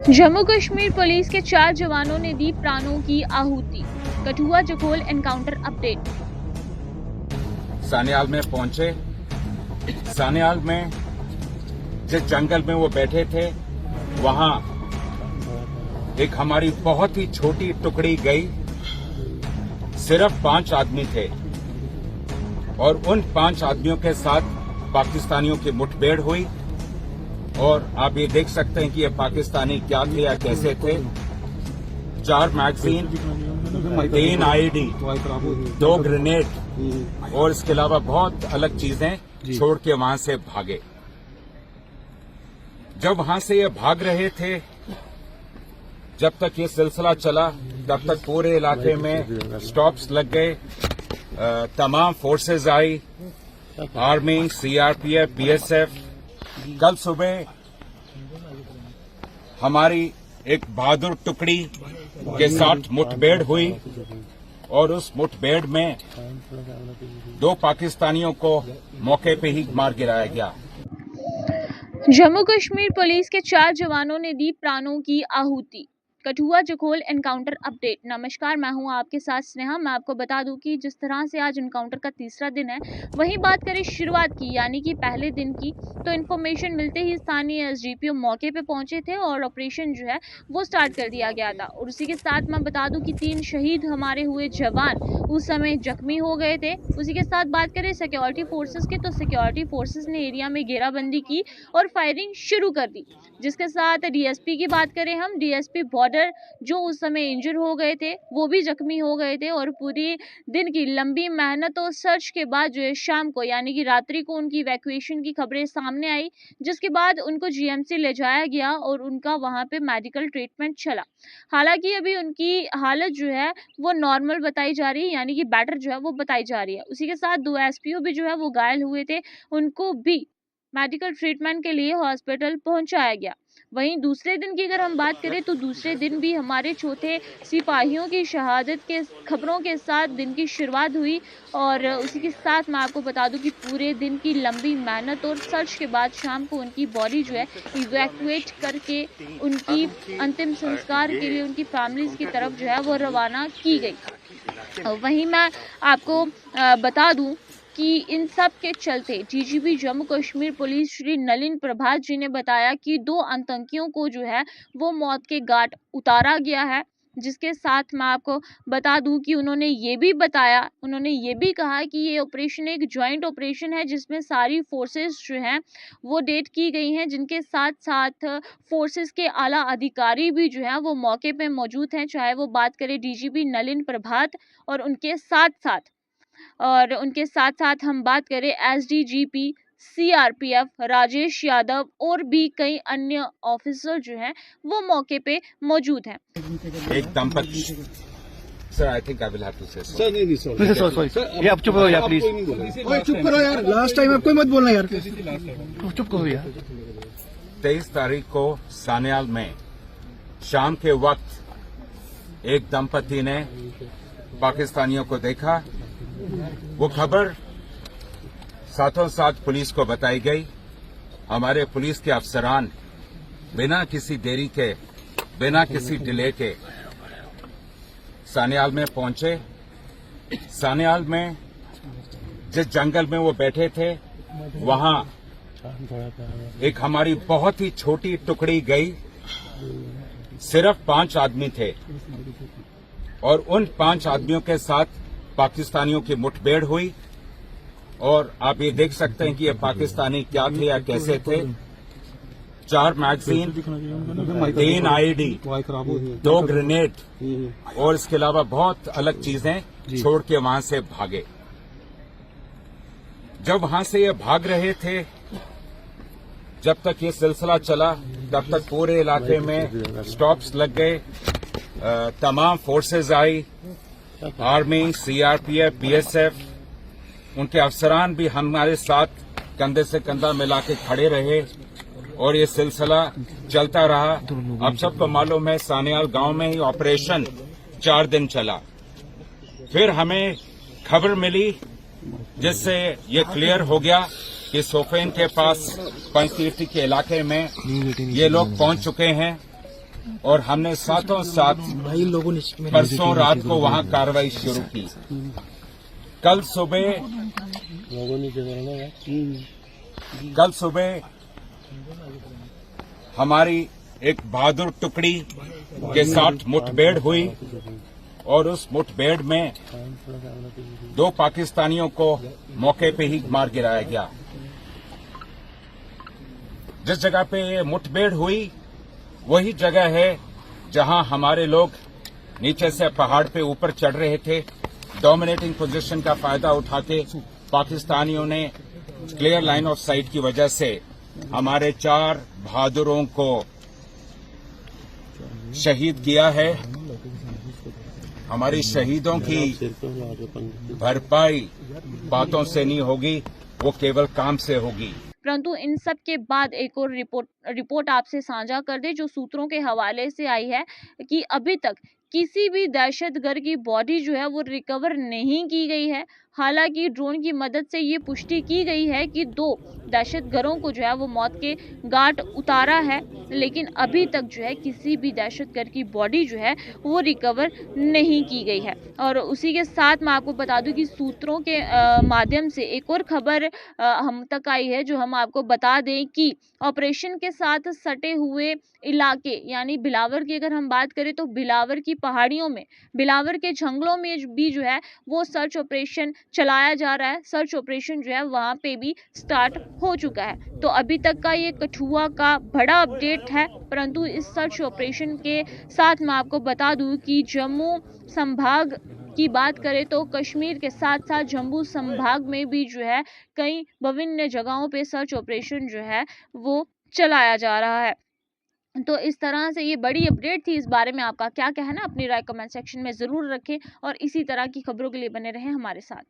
Jammu Kashmir police के 4 जवानों ने दी प्राणों की आहुति। Kathua Jakhol encounter update. सानेयाल में पहुंचे। सानेयाल में जिस जंगल में वो बैठे थे वहां एक हमारी बहुत ही छोटी टुकड़ी गई। सिर्फ 5 आदमी थे और उन 5 आदमियों के साथ पाकिस्तानियों की मुठभेड़ हुई। और आप ये देख सकते हैं कि ये पाकिस्तानी क्या थे या कैसे थे। 4 मैगजीन, 3 आईडी, 2 ग्रेनेड और इसके अलावा बहुत अलग चीजें छोड़ के वहां से भागे। जब वहां से ये भाग रहे थे, जब तक ये सिलसिला चला तब तक पूरे इलाके में स्टॉप्स लग गए। तमाम फोर्सेज आई, आर्मी, सीआरपीएफ, बीएसएफ। कल सुबह हमारी एक बहादुर टुकड़ी के साथ मुठभेड़ हुई और उस मुठभेड़ में 2 पाकिस्तानियों को मौके पे ही मार गिराया गया। जम्मू कश्मीर पुलिस के 4 जवानों ने दी प्राणों की आहुति। Kathua Jakhol encounter update. नमस्कार, मैं हूं आपके साथ स्नेहा। मैं आपको बता दूं कि जिस तरह से आज एनकाउंटर का तीसरा दिन है, वहीं बात करें शुरुआत की यानी कि पहले दिन की, तो इन्फॉर्मेशन मिलते ही स्थानीय एसडीपीओ मौके पे पहुंचे थे और ऑपरेशन जो है वो स्टार्ट कर दिया गया था। और उसी के साथ मैं बता दूं कि 3 शहीद हमारे हुए जवान उस समय जख्मी हो गए थे। उसी के साथ बात करें सिक्योरिटी फोर्सेस की, तो सिक्योरिटी फोर्सेस ने एरिया में घेराबंदी की और फायरिंग शुरू कर दी। जिसके साथ डीएसपी की बात करें हम, डीएसपी बॉर्डर जो उस समय इंजर हो गए थे वो भी जख्मी हो गए थे। और पूरी दिन की लंबी मेहनत और सर्च के बाद जो है शाम को यानी कि रात्रि को उनकी इवैक्यूएशन की खबरें सामने आई, जिसके बाद उनको जीएमसी ले जाया गया और उनका वहां पे मेडिकल ट्रीटमेंट चला। हालांकि अभी उनकी हालत जो है वो नॉर्मल बताई जा रही है, यानी कि बेटर जो है वो बताई जा रही है। उसी के साथ 2 एसपीओ भी जो है वो घायल हुए थे, उनको भी मेडिकल ट्रीटमेंट के लिए हॉस्पिटल पहुंचाया गया। वहीं दूसरे दिन की अगर हम बात करें तो दूसरे दिन भी हमारे चौथे सिपाहियों की शहादत के खबरों के साथ दिन की शुरुआत हुई। और उसी के साथ मैं आपको बता दूं कि पूरे दिन की लंबी मेहनत और सर्च के बाद शाम को उनकी बॉडी जो है इवैक्यूएट करके उनकी अंतिम संस्कार के लिए उनकी फैमिलीज की तरफ जो है वो रवाना की गई। वहीं मैं आपको बता दूं कि इन सब के चलते डीजीपी जम्मू कश्मीर पुलिस श्री नलिन प्रभात जी ने बताया कि 2 आतंकियों को जो है वो मौत के घाट उतारा गया है। जिसके साथ मैं आपको बता दूं कि उन्होंने ये भी कहा कि ये ऑपरेशन एक ज्वाइंट ऑपरेशन है, जिसमें सारी फोर्सेस जो हैं वो डेट की गई हैं, जिनके साथ साथ फोर्सेस के आला अधिकारी भी जो है वो मौके पे मौजूद हैं। चाहे वो बात करें डीजीपी नलिन प्रभात और उनके साथ साथ हम बात करें एसडीजीपी सीआरपीएफ राजेश यादव और भी कई अन्य ऑफिसर जो हैं वो मौके पे मौजूद हैं। एक दंपति, sir I think I will have to say sir नहीं सॉरी ये आप चुप रहो यार प्लीज। ओए चुप करो यार, लास्ट टाइम आप कोई मत बोलना यार, चुप करो यार। 23 तारीख को सानेयाल में शाम के वक्त एक दंपति ने पाकिस्तानियों को देखा। वो खबर साथों साथ पुलिस को बताई गई। हमारे पुलिस के अफसरान बिना किसी देरी के, बिना किसी डिले के सानेयाल में पहुंचे। सानेयाल में जिस जंगल में वो बैठे थे वहां एक हमारी बहुत ही छोटी टुकड़ी गई। सिर्फ 5 आदमी थे और उन 5 आदमियों के साथ पाकिस्तानियों की मुठभेड़ हुई। और आप ये देख सकते हैं कि ये पाकिस्तानी क्या थे या कैसे थे। 4 मैगजीन, 3 आईडी, 2 ग्रेनेड और इसके अलावा बहुत अलग चीजें छोड़ के वहां से भागे। जब वहां से ये भाग रहे थे, जब तक ये सिलसिला चला तब तक पूरे इलाके में स्टॉप्स लग गए। तमाम फोर्सेज आई, आर्मी, सीआरपीएफ, बीएसएफ। उनके अफसरान भी हमारे साथ कंधे से कंधा मिला के खड़े रहे और ये सिलसिला चलता रहा। अब सबको मालूम है सानेयाल गांव में ही ऑपरेशन 4 दिन चला। फिर हमें खबर मिली जिससे ये क्लियर हो गया कि सोफेन के पास पंचतीर्थी के इलाके में ये लोग पहुंच चुके हैं और हमने साथों साथ परसों रात को वहां कार्रवाई शुरू की। कल सुबह हमारी एक बहादुर टुकड़ी के साथ मुठभेड़ हुई और उस मुठभेड़ में 2 पाकिस्तानियों को मौके पे ही मार गिराया गया। जिस जगह पे ये मुठभेड़ हुई वही जगह है जहां हमारे लोग नीचे से पहाड़ पे ऊपर चढ़ रहे थे। डोमिनेटिंग पोजीशन का फायदा उठा के पाकिस्तानियों ने क्लियर लाइन ऑफ साइट की वजह से हमारे 4 बहादुरों को शहीद किया है। हमारी शहीदों की भरपाई बातों से नहीं होगी, वो केवल काम से होगी। परंतु इन सब के बाद एक और रिपोर्ट आपसे साझा कर दे जो सूत्रों के हवाले से आई है कि अभी तक किसी भी दहशतगर्द की बॉडी जो है वो रिकवर नहीं की गई है। हालांकि ड्रोन की मदद से ये पुष्टि की गई है कि 2 दहशतगर्दों को जो है वो मौत के घाट उतारा है, लेकिन अभी तक जो है किसी भी दहशतगर्द की बॉडी जो है वो रिकवर नहीं की गई है। और उसी के साथ मैं आपको बता दूं कि सूत्रों के माध्यम से एक और खबर हम तक आई है जो हम आपको बता दें कि ऑपरेशन के साथ सटे हुए इलाके यानी बिलावर की अगर हम बात करें तो बिलावर की पहाड़ियों में, बिलावर के जंगलों में भी जो है वो सर्च ऑपरेशन चलाया जा रहा है। सर्च ऑपरेशन जो है वहां पे भी स्टार्ट हो चुका है। तो अभी तक का ये कठुआ का बड़ा अपडेट है, परंतु इस सर्च ऑपरेशन के साथ मैं आपको बता दूं कि जम्मू संभाग की बात करें तो कश्मीर के साथ साथ जम्मू संभाग में भी जो है कई विभिन्न जगहों पे सर्च ऑपरेशन जो है वो चलाया जा रहा है। तो इस तरह से ये बड़ी अपडेट थी। इस बारे में आपका क्या कहना, अपनी राय कमेंट सेक्शन में ज़रूर रखें और इसी तरह की खबरों के लिए बने रहें हमारे साथ।